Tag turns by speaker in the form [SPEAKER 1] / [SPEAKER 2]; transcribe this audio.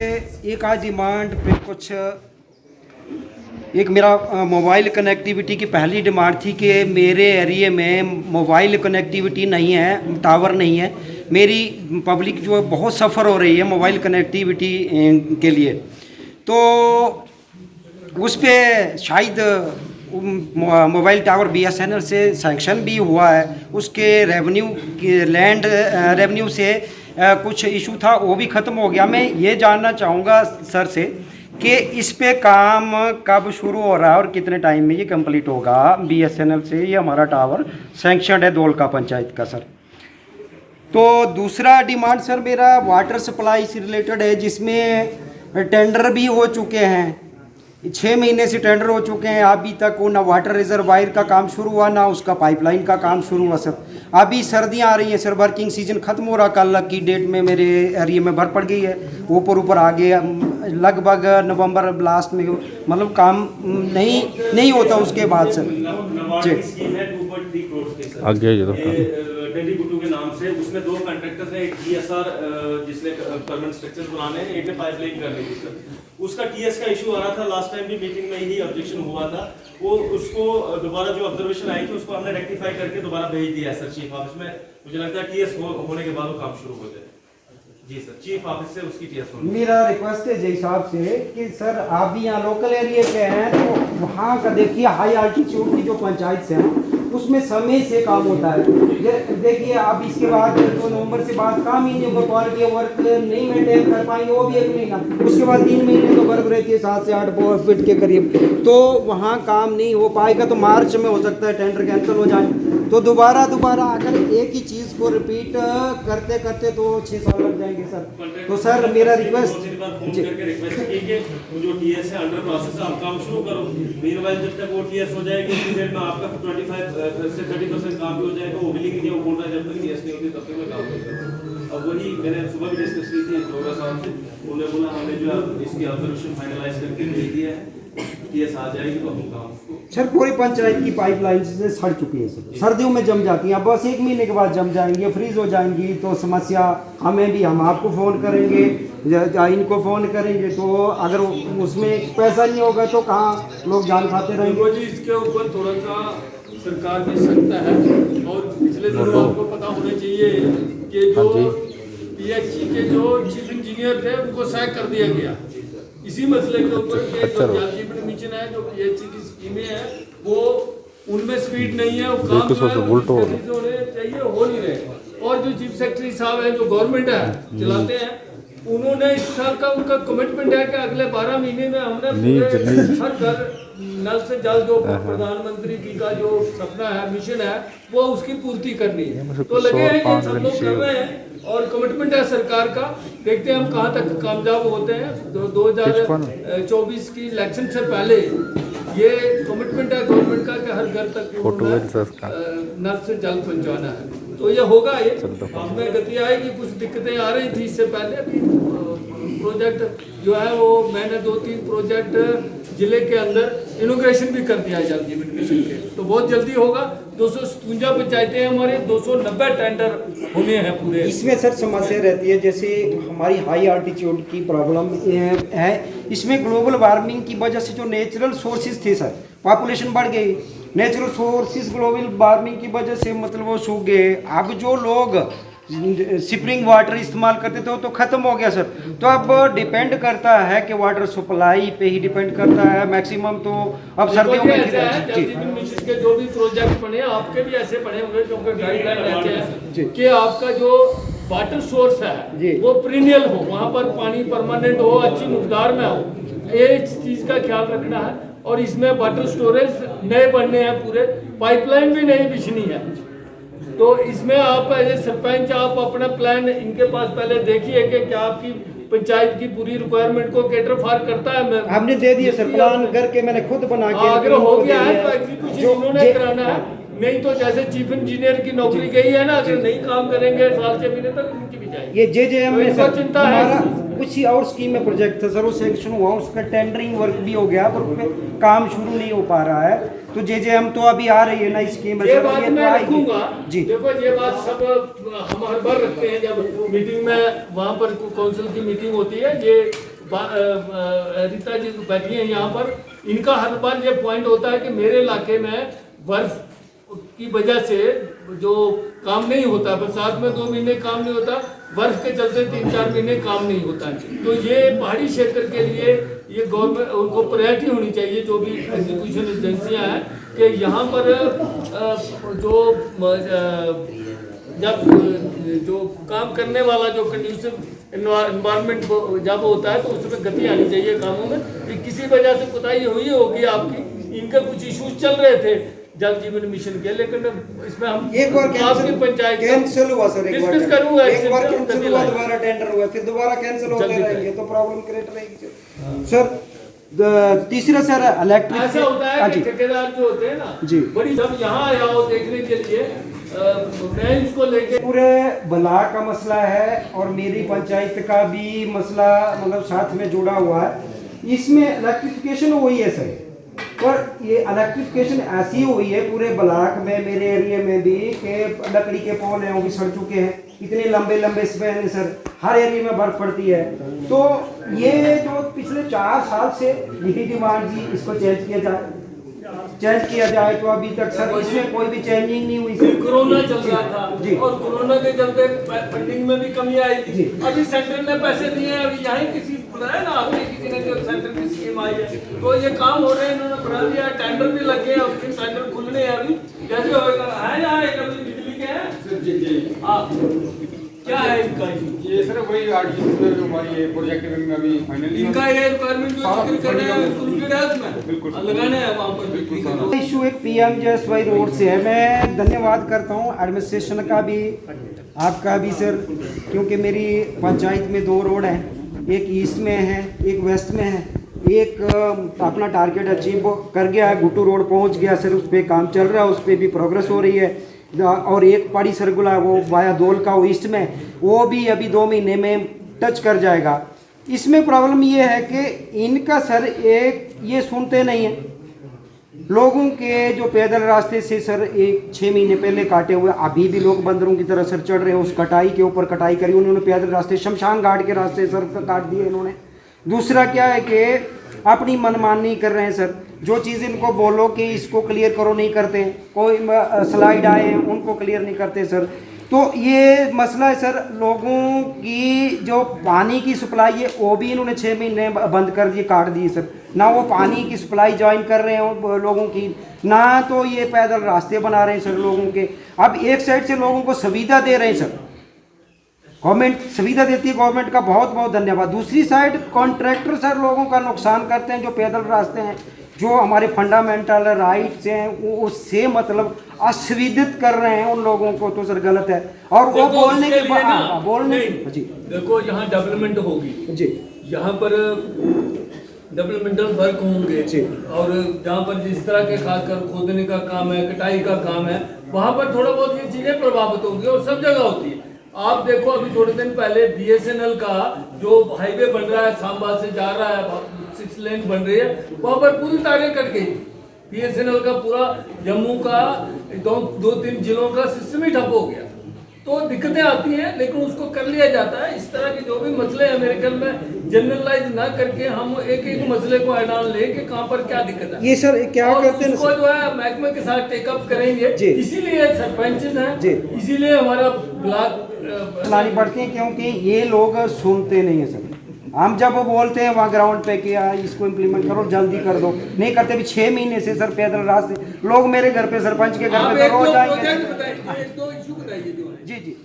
[SPEAKER 1] एक आज डिमांड पे कुछ एक मेरा मोबाइल कनेक्टिविटी की पहली डिमांड थी कि मेरे एरिया में मोबाइल कनेक्टिविटी नहीं है, टावर नहीं है। मेरी पब्लिक जो है बहुत सफ़र हो रही है मोबाइल कनेक्टिविटी के लिए। तो उस पर शायद मोबाइल टावर BSNL से सैंक्शन भी हुआ है, उसके रेवेन्यू लैंड रेवेन्यू से कुछ इशू था, वो भी ख़त्म हो गया। मैं ये जानना चाहूँगा सर से कि इस पे काम कब शुरू हो रहा है और कितने टाइम में ये कंप्लीट होगा। BSNL से ये हमारा टावर सैंक्शन है धौलका पंचायत का सर। तो दूसरा डिमांड सर मेरा वाटर सप्लाई से रिलेटेड है, जिसमें टेंडर भी हो चुके हैं, 6 महीने से टेंडर हो चुके हैं। अभी तक वो ना वाटर रिजर्वायर का काम शुरू हुआ ना उसका पाइपलाइन का काम शुरू हुआ सर। अभी सर्दियां आ रही हैं सर, वर्किंग सीजन ख़त्म हो रहा, कल की डेट में मेरे एरिया में भर पड़ गई है। ऊपर आ गए लगभग नवंबर लास्ट में, मतलब काम नहीं होता उसके बाद सर जी
[SPEAKER 2] आगे टेलीबुटू के नाम से। उसमें 2 कॉन्ट्रैक्टर्स हैं, एक TSR जिसने परमानेंट स्ट्रक्चर्स बनाने हैं, एक ने पाइपलाइन करनी है सर। उसका TS का इशू आ रहा था, लास्ट टाइम भी मीटिंग में ही ऑब्जेक्शन हुआ था। वो उसको दोबारा जो ऑब्जर्वेशन आई थी उसको हमने रेक्टिफाई करके दोबारा भेज दिया है सर चीफ ऑफिस में। मुझे लगता है TS होने के बाद वो काम शुरू हो जाए। जी सर, चीफ ऑफिस से उसकी TS होनी।
[SPEAKER 1] मेरा रिक्वेस्ट है जी हिसाब से कि सर आप भी यहाँ लोकल एरिया पे हैं तो वहाँ का देखिए हाई आल्टीट्यूड की जो पंचायत से हैं उसमें समय से काम होता है। देखिए आप इसके बाद 2 नवंबर से बाद काम ही नहीं होगा, क्वालिटी वर्क नहीं मेंटेन कर पाएंगे, वो भी 1 महीना। उसके बाद 3 महीने तो वर्क रहती है 7 से 8 फीट के करीब, तो वहाँ काम नहीं हो पाएगा। तो मार्च में हो सकता है टेंडर कैंसिल हो जाए। तो दोबारा अगर एक ही चीज़ को रिपीट करते करते तो 6 साल लग जाएंगे सर। तो सर मेरा रिक्वेस्ट
[SPEAKER 2] जो TS है अंडर प्रोसेस, आप काम शुरू करो। मीनवाइल जब तक वो TS हो जाएगी उसी डेट में आपका 25 से 30% काम भी हो जाएगा। वो बिलिंग नहीं, वो बोल रहा है जब तक TS नहीं होती तब तक मैं काम नहीं करूँ। अब वही मैंने सुबह भी डिस्कस की थी जोगा साहब से, उन्होंने बोला हमने जो इसकी ऑब्जर्वेशन फाइनलाइज करके भेज दिया है, TS आ जाएगी तो हम काम
[SPEAKER 1] सर। पूरी पंचायत की पाइपलाइन से सड़ चुकी है सर, सर्दियों में जम जाती हैं, अब बस 1 महीने के बाद जम जाएंगी, फ्रीज हो जाएंगी। तो समस्या हमें भी, हम आपको फ़ोन करेंगे, इनको फ़ोन करेंगे, तो अगर उसमें पैसा नहीं होगा तो कहाँ लोग जान खाते रहेंगे
[SPEAKER 3] जी। इसके ऊपर थोड़ा सा सरकार की सख्त है और पिछले दिनों आपको पता होना चाहिए कि जो PHE के जो चीफ इंजीनियर थे उनको सैक कर दिया गया इसी मसले के ऊपर के जो जल जीवन मिशन है, जो PHE की स्कीमें हैं वो उनमें स्पीड नहीं है, वो काम होने चाहिए हो नहीं रहे। और जो चीफ सेक्रेटरी साहब हैं जो गवर्नमेंट है चलाते हैं, उन्होंने इस साल का उनका कमिटमेंट है कि अगले 12 महीने में हमने हर घर नल से जल जो प्रधानमंत्री जी का जो सपना है, मिशन है, वो उसकी पूर्ति करनी है। तो लगे हैं कि सब लोग कर रहे हैं और कमिटमेंट है सरकार का। देखते हैं हम कहां तक कामयाब होते हैं। 2024 की इलेक्शन से पहले ये कमिटमेंट है गवर्नमेंट का कि हर घर तक नल से जल पहुंचाना है। तो ये होगा, ये इसमें गति आएगी। कुछ दिक्कतें आ रही थी इससे पहले, अभी प्रोजेक्ट जो है वो मैंने 2-3 प्रोजेक्ट जिले के अंदर इनोग्रेशन भी कर दिया है जल जीवन मिशन के, तो बहुत जल्दी होगा। 257 पंचायतें हमारे 290 टेंडर होने हैं पूरे।
[SPEAKER 1] इसमें सर समस्या रहती है, जैसे हमारी हाई आल्टीट्यूड की प्रॉब्लम है, इसमें ग्लोबल वार्मिंग की वजह से जो नेचुरल सोर्सेज थे सर, पॉपुलेशन बढ़ गई, नेचुरल सोर्सेज ग्लोबल वार्मिंग की वजह से मतलब वो सूख गए। अब जो लोग स्प्रिंग वाटर इस्तेमाल करते थे वो तो ख़त्म हो गया सर। तो अब डिपेंड करता है कि वाटर सप्लाई पे ही डिपेंड करता है मैक्सिमम। तो अब सर्दियों में
[SPEAKER 3] मिशन के जो भी प्रोजेक्ट बने, आपके भी ऐसे बने होंगे क्योंकि गाइडलाइन रहते हैं कि आपका जो वाटर सोर्स है वो पीरियड हो, वहाँ पर पानी परमानेंट हो, अच्छी मकदार में हो, ये चीज़ का ख्याल रखना है। और इसमें वाटर स्टोरेज नए बनने हैं, पूरे पाइपलाइन भी नई बिछनी है। तो इसमें आप एज सरपंच आप अपना प्लान इनके पास पहले देखिए कि क्या आपकी पंचायत की पूरी रिक्वायरमेंट को कैटर फार करता है।
[SPEAKER 1] हमने दे दिया सर, प्लान करके मैंने खुद बना के
[SPEAKER 3] अगर हो गया है तो एग्जीक्यूशन उन्होंने कराना है। नहीं तो जैसे चीफ इंजीनियर की नौकरी गई है ना, अगर नहीं काम करेंगे 7-6 महीने तक उनकी भी जाएगी।
[SPEAKER 1] ये JJM में
[SPEAKER 3] चिंता है।
[SPEAKER 1] कुछ ही और स्कीम में प्रोजेक्ट था सर, वो सेंक्शन हुआ, उसका टेंडरिंग वर्क भी हो गया पर उस पर काम शुरू नहीं हो पा रहा है। तो JJM तो अभी आ रही है नई स्कीम है
[SPEAKER 3] ये
[SPEAKER 1] सर,
[SPEAKER 3] बात
[SPEAKER 1] ये
[SPEAKER 3] मैं
[SPEAKER 1] तो आएगी
[SPEAKER 3] रखूंगा
[SPEAKER 1] जी।
[SPEAKER 3] देखो ये बात सब हम हर बार रखते हैं जब मीटिंग में, वहाँ पर काउंसिल की मीटिंग होती है, ये रीता जी बैठी हैं यहाँ पर, इनका हर बार ये पॉइंट होता है कि मेरे इलाके में बर्फ की वजह से जो काम नहीं होता, बरसात में 2 महीने काम नहीं होता, बर्फ के चलते 3-4 महीने काम नहीं होता है। तो ये पहाड़ी क्षेत्र के लिए ये गवर्नमेंट उनको प्रायोरिटी होनी चाहिए, जो भी एग्जीक्यूशन एजेंसियां हैं, कि यहाँ पर जब जो काम करने वाला जो कंडीशन एनवायरनमेंट जब होता है तो उसमें गति आनी चाहिए कामों में। कि किसी वजह से कोताही हुई होगी आपकी, इनके कुछ इश्यूज चल रहे थे जल जीवन मिशन के, लेकिन इसमें हम
[SPEAKER 1] एक बार
[SPEAKER 3] आपकी पंचायत
[SPEAKER 1] कैंसिल हुआ सर,
[SPEAKER 3] डिस्कस करूंगा,
[SPEAKER 1] एक बार कैंसिल हुआ, दोबारा टेंडर हुआ, फिर दोबारा कैंसिल होते रहेंगे तो प्रॉब्लम क्रिएट रहेगी सर। तीसरा सर इलेक्ट्रिक,
[SPEAKER 3] ऐसा होता है कि ठेकेदार जो होते हैं ना
[SPEAKER 1] जी,
[SPEAKER 3] बड़ी जब यहाँ आया हो देखने के लिए, मैं इसको लेके
[SPEAKER 1] पूरे ब्लॉक का मसला है और मेरी पंचायत का भी मसला मतलब साथ में जुड़ा हुआ है। इसमें इलेक्ट्रिफिकेशन हुई है सर, पर ये इलेक्ट्रिफिकेशन ऐसी हुई है पूरे ब्लॉक में, मेरे एरिया में भी, कि लकड़ी के पोल हैं वो भी सड़ चुके हैं, इतने लंबे लंबे स्पैन है सर, हर एरिया में बर्फ पड़ती है। तो ये जो पिछले 4 साल से यही डिमांड जी, इसको चेंज किया जाए तो अभी तक सर इसमें कोई भी चेंजिंग नहीं हुई सर।
[SPEAKER 3] कोरोना चल रहा था
[SPEAKER 1] जी,
[SPEAKER 3] और कोरोना के चलते फंडिंग में भी कमी आई थी।
[SPEAKER 1] जी।
[SPEAKER 3] अभी सेंटर ने पैसे दिए हैं, अभी यहाँ किसी है ना, आपने किसी ने जो सेंटर की स्कीम आई है तो ये काम हो रहे हैं, इन्होंने बना दिया, टेंडर भी लगे हैं, उसके टेंडर खुलने हैं अभी, जैसे होगा है यहाँ एक अभी बिजली के हैं जी। हाँ क्या है इनका
[SPEAKER 4] ये सर वही आर्टिस्ट जो हमारी ये प्रोजेक्ट में अभी फाइनली
[SPEAKER 3] इनका ये रिक्वायरमेंट जो जिक्र कर रहे हैं इंक्लूडेड है उसमें,
[SPEAKER 4] बिल्कुल
[SPEAKER 3] लगाने हैं वहाँ पर बिक्री करना।
[SPEAKER 1] इशू एक PMJSY रोड से है। मैं धन्यवाद करता हूँ एडमिनिस्ट्रेशन का भी, आपका भी सर, क्योंकि मेरी पंचायत में 2 रोड हैं, एक ईस्ट में है एक वेस्ट में है। एक अपना टारगेट अचीव कर गया है, गुट्टू रोड पहुंच गया सर, उस पर काम चल रहा है, उस पर भी प्रोग्रेस हो रही है। और एक पहाड़ी सर्कुलर वो वाया दोल का वो ईस्ट में, वो भी अभी 2 महीने में टच कर जाएगा। इसमें प्रॉब्लम ये है कि इनका सर एक ये सुनते नहीं है लोगों के, जो पैदल रास्ते से सर 6 महीने पहले काटे हुए, अभी भी लोग बंदरों की तरह सर चढ़ रहे हैं, उस कटाई के ऊपर कटाई करी उन्होंने, पैदल रास्ते शमशान घाट के रास्ते सर काट दिए इन्होंने। दूसरा क्या है कि अपनी मनमानी कर रहे हैं सर, जो चीज़ इनको बोलो कि इसको क्लियर करो नहीं करते, कोई स्लाइड आए हैं उनको क्लियर नहीं करते सर। तो ये मसला है सर, लोगों की जो पानी की सप्लाई है वो भी इन्होंने 6 महीने बंद कर दिए, काट दिए सर, ना वो पानी की सप्लाई ज्वाइन कर रहे हैं लोगों की, ना तो ये पैदल रास्ते बना रहे हैं सर लोगों के। अब एक साइड से लोगों को सुविधा दे रहे हैं सर, गवर्नमेंट सुविधा देती है, गवर्नमेंट का बहुत बहुत धन्यवाद। दूसरी साइड कॉन्ट्रैक्टर सर लोगों का नुकसान करते हैं, जो पैदल रास्ते हैं, जो हमारे फंडामेंटल राइट्स हैं उससे मतलब असुविधित कर रहे हैं उन लोगों को, तो सर गलत है। और वो बोलने के बाद बोलने जी,
[SPEAKER 3] देखो यहाँ डेवलपमेंट होगी
[SPEAKER 1] जी,
[SPEAKER 3] यहाँ पर डेवलपमेंटल वर्क होंगे
[SPEAKER 1] जी,
[SPEAKER 3] और जहाँ पर जिस तरह के खासकर खोदने का काम है, कटाई का काम है, वहाँ पर थोड़ा बहुत ये चीजें प्रभावित होंगी और सब जगह होती है। आप देखो अभी थोड़े दिन पहले BSNL का जो हाईवे बन रहा है, सांबा से जा रहा है, 6 लेन बन रही है, वहाँ पर पूरी तारें कट गई। BSNL का पूरा जम्मू का 2-3 जिलों का सिस्टम ही ठप हो गया। तो दिक्कतें आती हैं, लेकिन उसको कर लिया जाता है। इस तरह के जो भी मसले हैं मेरे ख्याल में जनरलाइज ना करके हम एक मसले को ऐड ऑन ले कि कहाँ पर क्या दिक्कत है,
[SPEAKER 1] ये सर क्या करते हैं
[SPEAKER 3] उसको जो है महकमे के साथ टेकअप करेंगे। इसीलिए सरपंच हैं, इसीलिए हमारा ब्लॉक
[SPEAKER 1] चलानी पड़ती है, क्योंकि ये लोग सुनते नहीं है सर। हम जब वो बोलते हैं वहाँ ग्राउंड पे कि इसको इम्प्लीमेंट करो, जल्दी कर दो, नहीं करते। अभी 6 महीने से सर पैदल रास्ते, लोग मेरे घर पे, सरपंच के घर पे तो रोज आएंगे।
[SPEAKER 3] एक दो इशू बताइए जो
[SPEAKER 1] जी जी